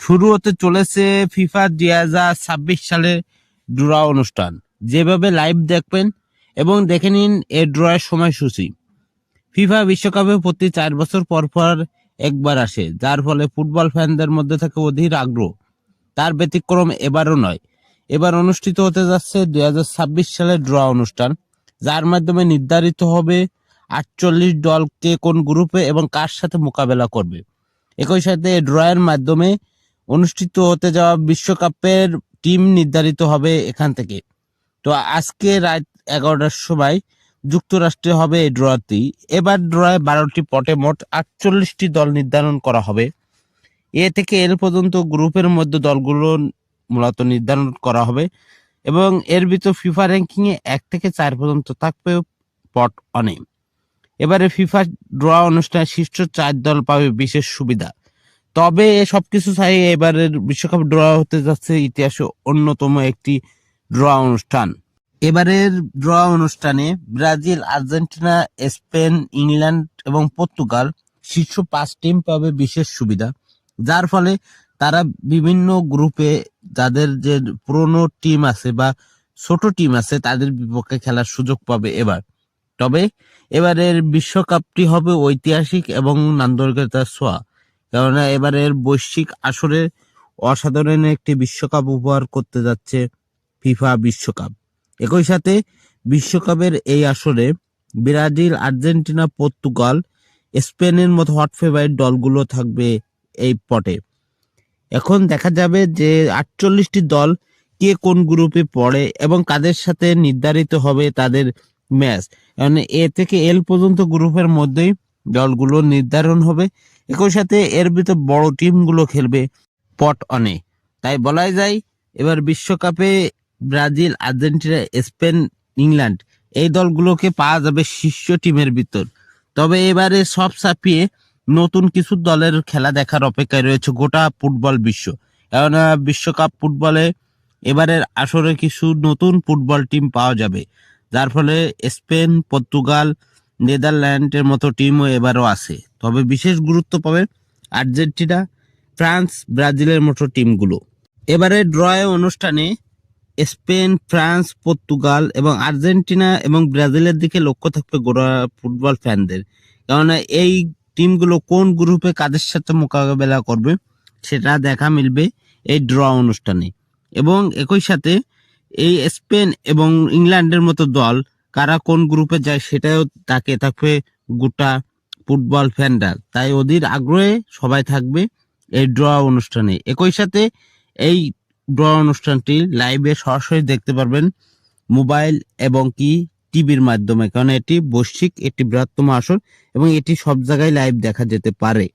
শুরু হতে চলেছে ফিফা 2026 সালের ড্র অনুষ্ঠান। যেভাবে লাইভ দেখবেন এবং দেখে নিন এর ড্রয়ের সময়সূচি। ফিফা বিশ্বকাপে প্রতি 4 বছর পর পর একবার আসে, যার ফলে ফুটবল ফ্যানদের মধ্যে থাকে অধীর আগ্রহ। তার ব্যতিক্রম এবারও নয়। এবার অনুষ্ঠিত হতে যাচ্ছে 2026 সালের ড্র অনুষ্ঠান, যার মাধ্যমে নির্ধারিত হবে 48 দল কে কোন গ্রুপে এবং কার সাথে মোকাবেলা করবে। একই সাথে ড্রয়ের মাধ্যমে অনুষ্ঠিত হতে যাওয়া বিশ্বকাপের টিম নির্ধারিত হবে এখান থেকে। তো আজকে রাত 11টার সময় যুক্তরাষ্ট্রে হবে এই ড্রটি। এবার ড্রয়ে 12টি পটে মোট 48টি দল নির্ধারণ করা হবে। এ থেকে এল পর্যন্ত গ্রুপের মধ্যে দলগুলো মূলত নির্ধারণ করা হবে এবং এর ভিতর ফিফা র্যাঙ্কিং এ 1 থেকে 4 পর্যন্ত থাকবে পট অনে। এবারে ফিফা ড্র অনুষ্ঠানে শীর্ষ 4 দল পাবে বিশেষ সুবিধা। তবে সবকিছু চাই এবারের বিশ্বকাপ ড্র হতে যাচ্ছে ইতিহাসে অন্যতম একটি ড্র অনুষ্ঠান। এবারের ড্র অনুষ্ঠানে ব্রাজিল, আর্জেন্টিনা, স্পেন, ইংল্যান্ড এবং পর্তুগাল শীর্ষ 5 টিম পাবে বিশেষ সুবিধা, যার ফলে তারা বিভিন্ন গ্রুপে যাদের যে পুরনো টিম আছে বা ছোট টিম আছে তাদের বিপক্ষে খেলার সুযোগ পাবে এবার। তবে এবারের বিশ্বকাপটি হবে ঐতিহাসিক এবং নান্দনিকতার ছোঁয়া, কেননা এবারের বৈশ্বিক আসরে অসাধারণ একটি বিশ্বকাপ উপহার করতে যাচ্ছে ফিফা বিশ্বকাপ। একই সাথে বিশ্বকাপের এই আসরে ব্রাজিল, আর্জেন্টিনা, পর্তুগাল, স্পেনের মতো হট ফেভারিট দলগুলো থাকবে এই পটে। এখন দেখা যাবে যে 48টি দল কে কোন গ্রুপে পড়ে এবং কাদের সাথে নির্ধারিত হবে তাদের ম্যাচ। মানে এ থেকে এল পর্যন্ত গ্রুপের মধ্যেই দলগুলো নির্ধারণ হবে। একই সাথে এর ভিতর বড় টিমগুলো খেলবে পট অনে। তাই বলাই যায় এবার বিশ্বকাপে ব্রাজিল, আর্জেন্টিনা, স্পেন, ইংল্যান্ড এই দলগুলোকে পাওয়া যাবে শীর্ষ টিমের ভিতর। তবে এবারে সব ছাপিয়ে নতুন কিছু দলের খেলা দেখার অপেক্ষায় রয়েছে গোটা ফুটবল বিশ্ব। কারণ বিশ্বকাপ ফুটবলে এবারের আসরে কিছু নতুন ফুটবল টিম পাওয়া যাবে, যার ফলে স্পেন, পর্তুগাল, নেদারল্যান্ডের মতো টিমও এবারও আছে। তবে বিশেষ গুরুত্ব পাবে আর্জেন্টিনা, ফ্রান্স, ব্রাজিলের মতো টিমগুলো। এবারে ড্রয় অনুষ্ঠানে স্পেন, ফ্রান্স, পর্তুগাল এবং আর্জেন্টিনা এবং ব্রাজিলের দিকে লক্ষ্য থাকবে গোটা ফুটবল ফ্যানদের, কেননা এই টিমগুলো কোন গ্রুপে কাদের সাথে মোকাবেলা করবে সেটা দেখা মিলবে এই ড্র অনুষ্ঠানে। এবং একই সাথে এই স্পেন এবং ইংল্যান্ডের মতো দল কারা কোন গ্রুপে যায় সেটাও তাকে থাকবে গোটা ফুটবল ফ্যানরা। তাই ওদের আগ্রহে সবাই থাকবে এই ড্র অনুষ্ঠানে। একই সাথে এই ড্র অনুষ্ঠানটি লাইভে সরাসরি দেখতে পারবেন মোবাইল এবং কি টিভির মাধ্যমে, কারণ এটি বৈশ্বিক একটি বৃহত্তম আসর এবং এটি সব জায়গায় লাইভ দেখা যেতে পারে।